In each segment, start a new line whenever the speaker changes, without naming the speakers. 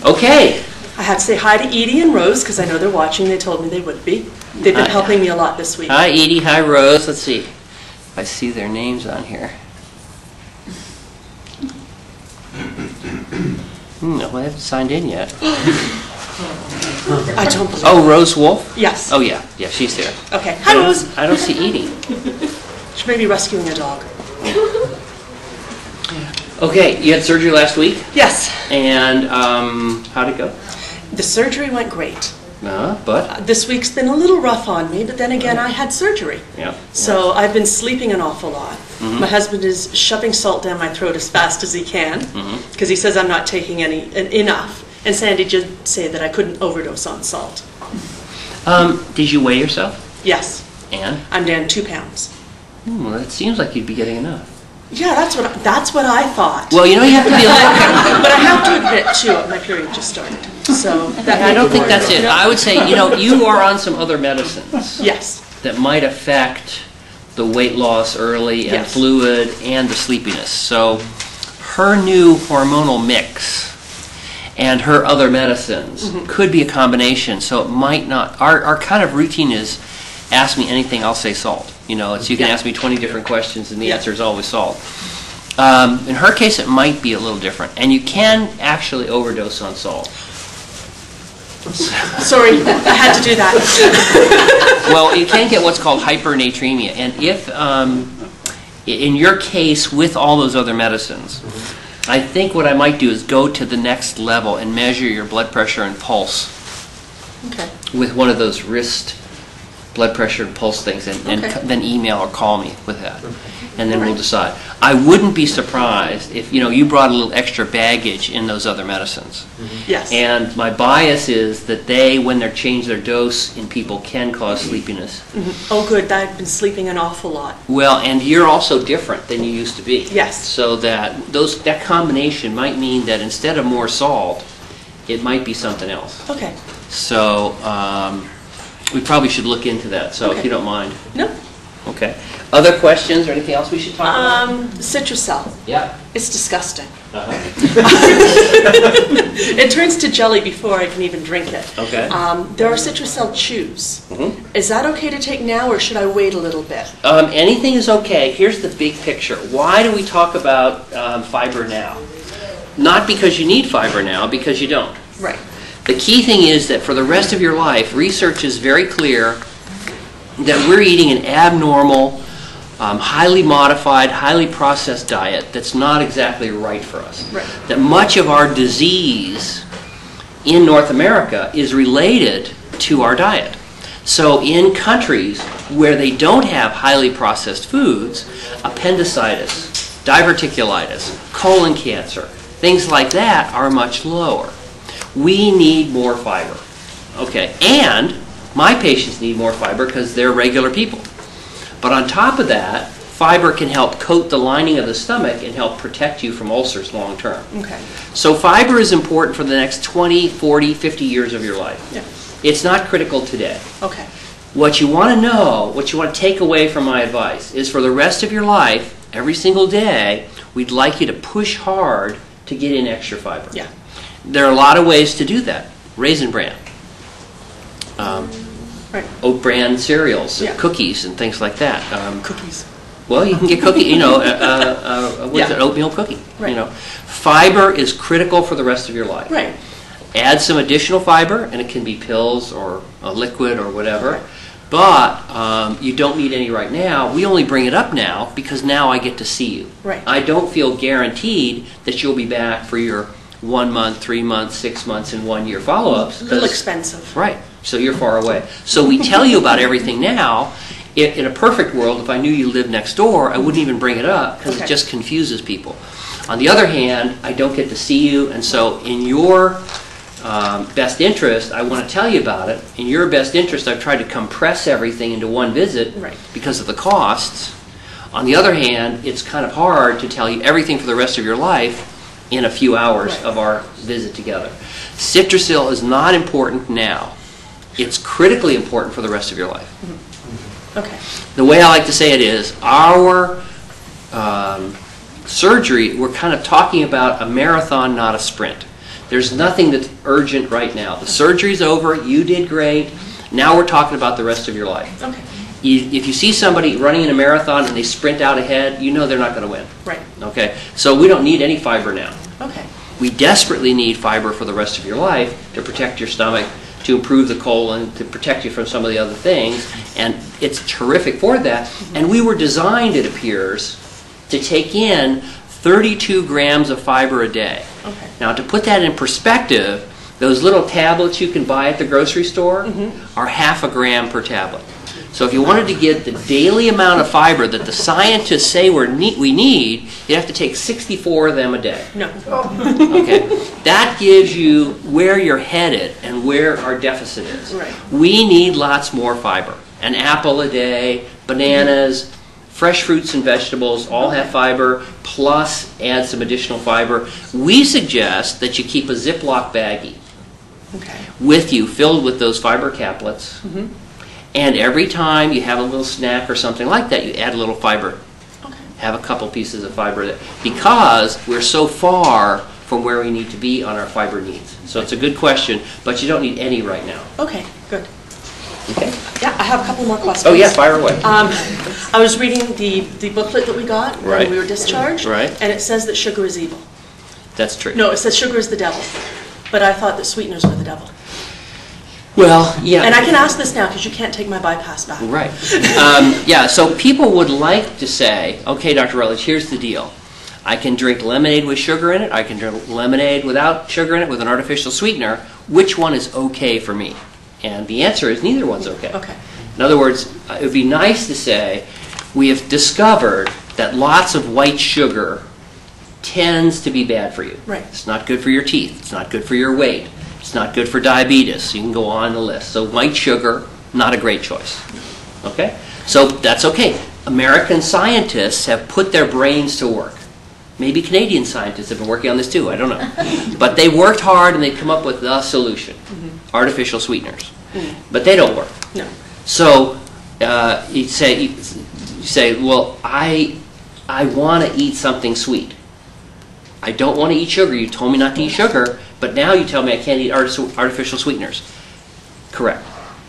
Okay.
I had to say hi to Edie and Rose because I know they're watching. They told me they would be. They've been helping me a lot this week.
Hi, Edie. Hi, Rose. Let's see if I see their names on here. No, I haven't signed in yet.
I don't believe
Oh, Rose Wolf?
Yes.
Oh, yeah. Yeah, she's there.
Okay. Hi, Rose.
I don't see Edie.
She may be rescuing a dog.
Okay, you had surgery last week?
Yes.
And how'd it go?
The surgery went great.
But?
This week's been a little rough on me, but then again, I had surgery.
Yeah.
So I've been sleeping an awful lot. My husband is shoving salt down my throat as fast as he can because he says I'm not taking enough. And Sandy just said that I couldn't overdose on salt.
Did you weigh yourself?
Yes.
And?
I'm down 2 pounds.
Well, it seems like you'd be getting enough.
Yeah, that's what I thought.
Well, you know, you have to be a little...
But I have to admit, too, my period just started. So that
I don't think that's it. I would say, you know, you are on some other medicines.
Yes.
That might affect the weight loss early and fluid and the sleepiness. So her new hormonal mix and her other medicines could be a combination. So it might not... Our kind of routine is ask me anything, I'll say salt. You know, it's you can ask me 20 different questions and the answer is always salt. In her case, it might be a little different. And you can actually overdose on salt.
Sorry, I had to do that.
Well, you can get what's called hypernatremia. And if, in your case, with all those other medicines, I think what I might do is go to the next level and measure your blood pressure and pulse with one of those wrist blood pressure and pulse things, and then email or call me with that, and then we'll decide. I wouldn't be surprised if you brought a little extra baggage in those other medicines.
Yes.
And my bias is that they, when they change their dose in people, can cause sleepiness.
Oh, good. I've been sleeping an awful lot.
Well, and you're also different than you used to be.
Yes.
So that combination might mean that instead of more salt, it might be something else.
Okay.
So. We probably should look into that, so if you don't mind.
No.
Okay. Other questions or anything else we should talk about?
Citrusel.
Yeah.
It's disgusting. It turns to jelly before I can even drink it.
Okay.
There are Citrusel chews. Is that okay to take now, or should I wait a little bit?
Anything is okay. Here's the big picture. Why do we talk about fiber now? Not because you need fiber now, because you don't.
Right.
The key thing is that for the rest of your life, research is very clear that we're eating an abnormal, highly modified, highly processed diet that's not exactly right for us.
Right.
That much of our disease in North America is related to our diet. So in countries where they don't have highly processed foods, appendicitis, diverticulitis, colon cancer, things like that are much lower. We need more fiber. Okay, and my patients need more fiber because they're regular people. But on top of that, fiber can help coat the lining of the stomach and help protect you from ulcers long term.
Okay.
So fiber is important for the next 20, 40, 50 years of your life.
Yeah.
It's not critical today.
Okay.
What you want to know, what you want to take away from my advice is for the rest of your life, every single day, we'd like you to push hard to get in extra fiber.
Yeah.
There are a lot of ways to do that. Raisin Bran, oat bran cereals, cookies, and things like that.
Cookies.
Well, you can get cookie. What's an oatmeal cookie?
Right.
Fiber is critical for the rest of your life.
Right.
Add some additional fiber, and it can be pills or a liquid or whatever. Right. But you don't need any right now. We only bring it up now because now I get to see you.
Right.
I don't feel guaranteed that you'll be back for your 1 month, 3 months, 6 months, and 1 year follow-ups.
A little expensive.
Right. So you're far away. So we tell you about everything now. In a perfect world, if I knew you lived next door, I wouldn't even bring it up because it just confuses people. On the other hand, I don't get to see you, and so in your best interest, I want to tell you about it. In your best interest, I've tried to compress everything into one visit because of the costs. On the other hand, it's kind of hard to tell you everything for the rest of your life in a few hours of our visit together. Citrusel is not important now. It's critically important for the rest of your life.
Okay.
The way I like to say it is, our surgery, we're kind of talking about a marathon, not a sprint. There's nothing that's urgent right now. The surgery's over, you did great, now we're talking about the rest of your life.
Okay.
If you see somebody running in a marathon and they sprint out ahead, you know they're not going to win.
Right.
Okay? So we don't need any fiber now.
Okay.
We desperately need fiber for the rest of your life to protect your stomach, to improve the colon, to protect you from some of the other things, and it's terrific for that. And we were designed, it appears, to take in 32 grams of fiber a day.
Okay.
Now, to put that in perspective, those little tablets you can buy at the grocery store are half a gram per tablet. So if you wanted to get the daily amount of fiber that the scientists say we need, you have to take 64 of them a day.
No.
Okay, that gives you where you're headed and where our deficit is.
Right.
We need lots more fiber. An apple a day, bananas, fresh fruits and vegetables all have fiber, plus add some additional fiber. We suggest that you keep a Ziploc baggie with you filled with those fiber caplets. And every time you have a little snack or something like that, you add a little fiber.
Okay.
Have a couple pieces of fiber there. Because we're so far from where we need to be on our fiber needs. So it's a good question, but you don't need any right now.
Okay, good.
Okay.
Yeah, I have a couple more questions.
Oh yeah, fire away.
I was reading the booklet that we got when we were discharged, and it says that sugar is evil.
That's true.
No, it says sugar is the devil. But I thought that sweeteners were the devil.
Well, yeah.
And I can ask this now because you can't take my bypass back.
Right. Yeah, so people would like to say, okay, Dr. Rutledge, here's the deal. I can drink lemonade with sugar in it. I can drink lemonade without sugar in it with an artificial sweetener. Which one is okay for me? And the answer is neither one's okay.
Okay.
In other words, it would be nice to say we have discovered that lots of white sugar tends to be bad for you.
Right.
It's not good for your teeth. It's not good for your weight. It's not good for diabetes. You can go on the list. So white sugar, not a great choice. Okay? So that's okay. American scientists have put their brains to work. Maybe Canadian scientists have been working on this too. I don't know. But they worked hard and they've come up with the solution. Artificial sweeteners. But they don't work.
No.
So you say, well, I want to eat something sweet. I don't want to eat sugar. You told me not to eat sugar, but now you tell me I can't eat artificial sweeteners. Correct.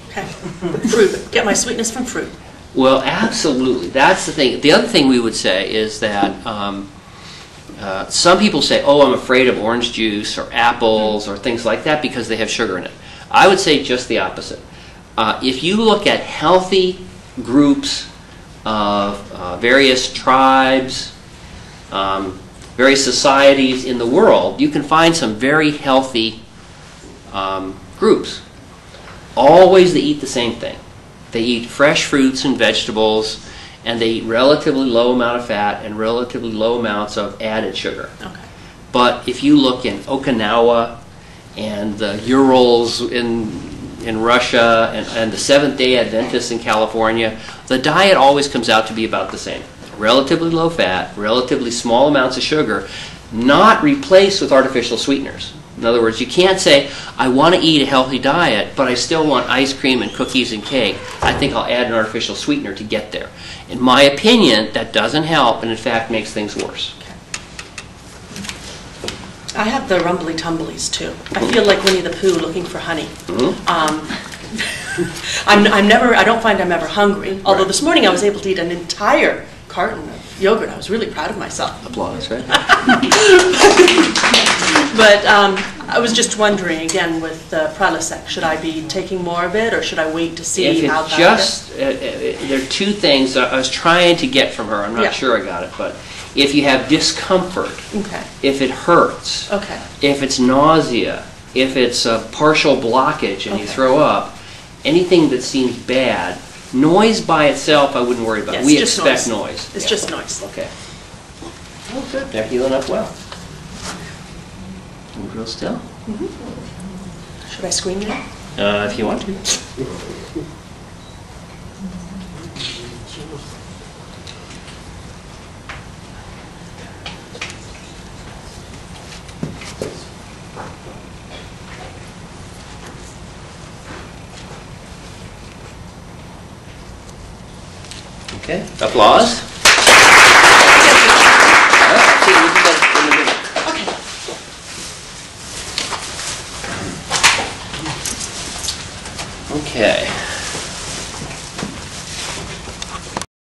Okay. Fruit. Get my sweetness from fruit.
Well, absolutely. That's the thing. The other thing we would say is that some people say, oh, I'm afraid of orange juice or apples or things like that because they have sugar in it. I would say just the opposite. If you look at healthy groups of various tribes, various societies in the world, you can find some very healthy groups. Always they eat the same thing. They eat fresh fruits and vegetables, and they eat relatively low amount of fat and relatively low amounts of added sugar.
Okay.
But if you look in Okinawa and the Urals in Russia and the Seventh-day Adventists in California, the diet always comes out to be about the same. Relatively low fat, relatively small amounts of sugar, not replaced with artificial sweeteners. In other words, you can't say, I want to eat a healthy diet, but I still want ice cream and cookies and cake. I think I'll add an artificial sweetener to get there. In my opinion, that doesn't help and in fact makes things worse.
Okay. I have the rumbly tumblies too. I feel like Winnie the Pooh looking for honey. I don't find I'm ever hungry. Although this morning I was able to eat an entire carton of yogurt. I was really proud of myself.
Applause, right?
But I was just wondering, again, with Prilosec, should I be taking more of it, or should I wait to see how bad it is?
There are two things I was trying to get from her. I'm not sure I got it, but if you have discomfort, if it hurts, if it's nausea, if it's a partial blockage and you throw up, anything that seems bad, noise by itself I wouldn't worry about.
Yes,
we expect noise.
It's just noise.
Okay. Oh, good. They're healing up well. Move real still.
Should I scream now?
If you want to. Okay. Applause. Okay.